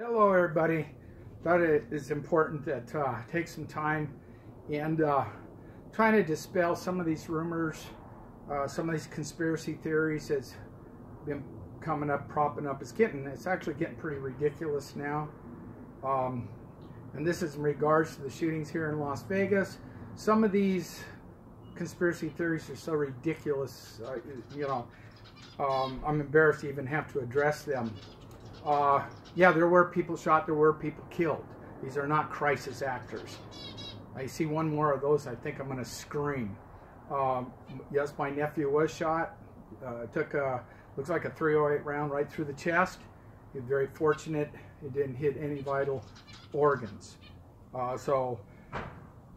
Hello everybody. Thought it is important that take some time and trying to dispel some of these rumors, some of these conspiracy theories that's been coming up, propping up. It's actually getting pretty ridiculous now. And this is in regards to the shootings here in Las Vegas. Some of these conspiracy theories are so ridiculous, I'm embarrassed to even have to address them. Yeah, there were people shot, there were people killed. These are not crisis actors. I see one more of those, I think I'm going to scream. Yes, my nephew was shot. Looks like a .308 round right through the chest. He's very fortunate. It didn't hit any vital organs. And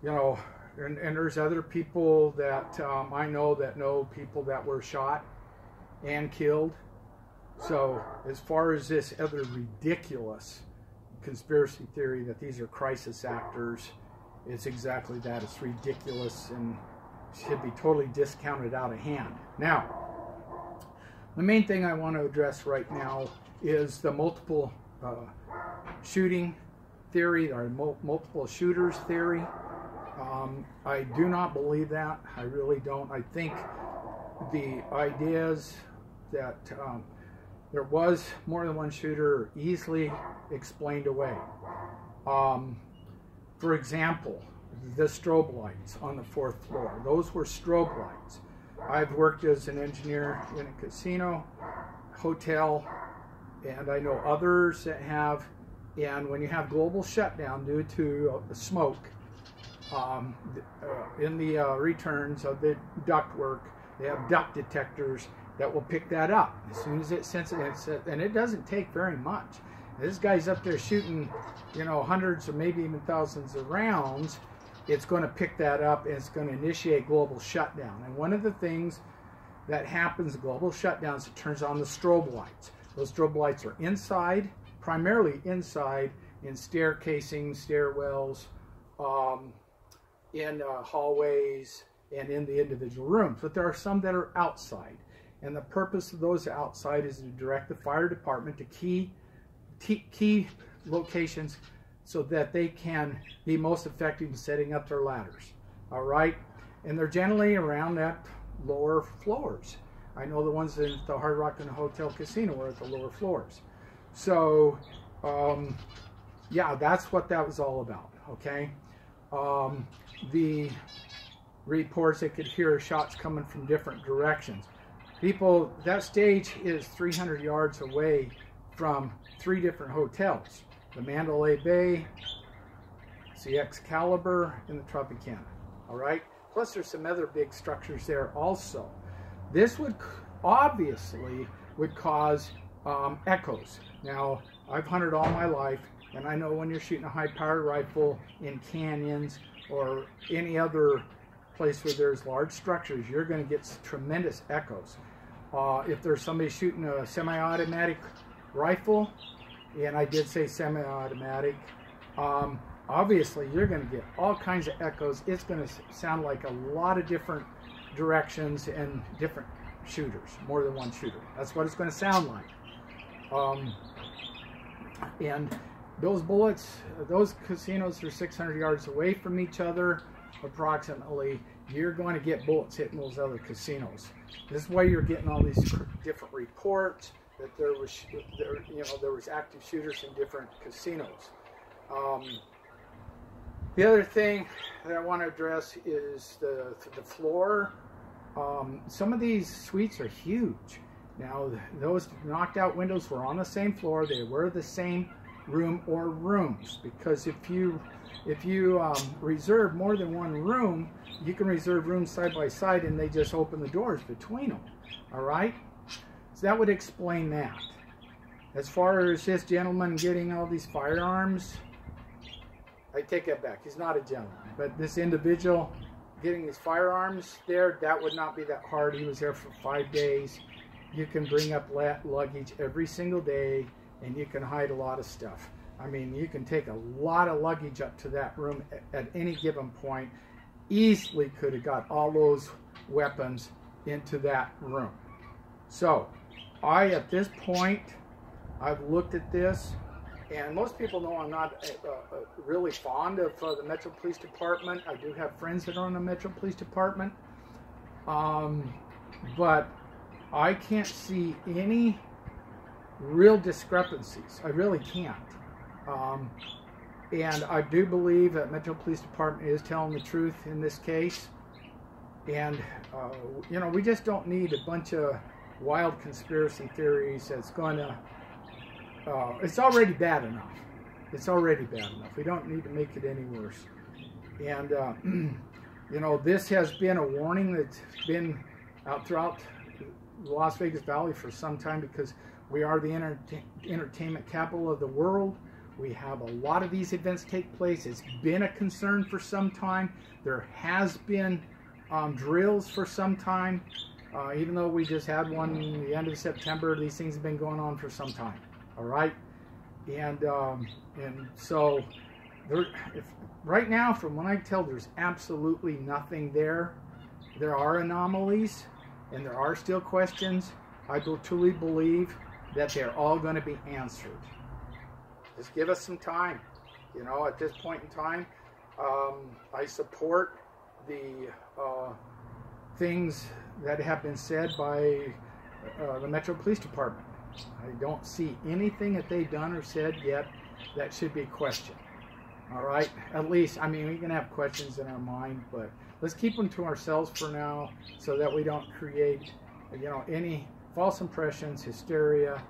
there's other people that I know people that were shot and killed. So as far as this other ridiculous conspiracy theory that these are crisis actors, it's exactly that. It's ridiculous and should be totally discounted out of hand. Now, the main thing I want to address right now is the multiple shooting theory, or multiple shooters theory. I do not believe that. I really don't. I think the ideas that there was more than one shooter are easily explained away. For example, the strobe lights on the 4th floor. Those were strobe lights. I've worked as an engineer in a casino, hotel, and I know others that have. And when you have global shutdown due to smoke in the returns of the ductwork, they have duct detectors that will pick that up as soon as it senses it, and it doesn't take very much. This guy's up there shooting, hundreds or maybe even thousands of rounds. It's going to pick that up and it's going to initiate global shutdown. And one of the things that happens in global shutdowns, it turns on the strobe lights. Those strobe lights are inside, primarily inside, in stair casings, stairwells, in hallways, and in the individual rooms. But there are some that are outside. And the purpose of those outside is to direct the fire department to key locations so that they can be most effective in setting up their ladders. All right? And they're generally around that lower floors. I know the ones in the Hard Rock and the Hotel Casino are at the lower floors. So, yeah, that's what that was all about, okay? The reports, they could hear shots coming from different directions. People, that stage is 300 yards away from 3 different hotels. The Mandalay Bay, the Excalibur, and the Tropicana. All right? Plus there's some other big structures there also. This would obviously cause echoes. Now, I've hunted all my life, and I know when you're shooting a high-powered rifle in canyons or any other place where there's large structures, you're going to get tremendous echoes. If there's somebody shooting a semi-automatic rifle, and I did say semi-automatic, obviously you're going to get all kinds of echoes. It's going to sound like a lot of different directions and different shooters, more than one shooter. That's what it's going to sound like. And those bullets, those casinos are 600 yards away from each other approximately. You're going to get bullets hitting those other casinos. This is why you're getting all these different reports that there was active shooters in different casinos. The other thing that I want to address is the floor. Some of these suites are huge. Now, those knocked out windows were on the same floor. They were the same room or rooms, because if you reserve more than one room, you can reserve rooms side by side and they just open the doors between them. All right, so that would explain that. As far as this gentleman getting all these firearms, I take that back. He's not a gentleman, but this individual getting these firearms there, that would not be that hard. He was there for 5 days. You can bring up luggage every single day, and you can hide a lot of stuff. I mean, you can take a lot of luggage up to that room at any given point. Easily could have got all those weapons into that room. So, at this point, I've looked at this. And most people know I'm not really fond of the Metro Police Department. I do have friends that are in the Metro Police Department. But I can't see any real discrepancies. I really can't. And I do believe that Metro Police Department is telling the truth in this case. And, you know, we just don't need a bunch of wild conspiracy theories that's going to... it's already bad enough. It's already bad enough. We don't need to make it any worse. And, you know, this has been a warning that's been out throughout the Las Vegas Valley for some time, because we are the entertainment capital of the world. We have a lot of these events take place. It's been a concern for some time. There has been drills for some time. Even though we just had one the end of September, these things have been going on for some time. All right, and so right now, from what I can tell, there's absolutely nothing there. There are anomalies, and there are still questions. I do truly believe that they're all going to be answered. Just give us some time. You know, at this point in time, I support the things that have been said by the Metro Police Department. I don't see anything that they've done or said yet that should be questioned. All right? At least, I mean, we can have questions in our mind, but let's keep them to ourselves for now so that we don't create, you know, any false impressions, hysteria.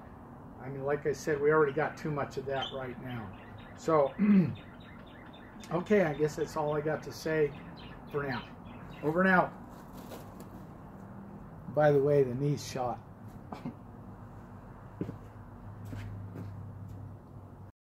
I mean, like I said, we already got too much of that right now. So, okay, I guess that's all I got to say for now. Over and out. By the way, the knee's shot.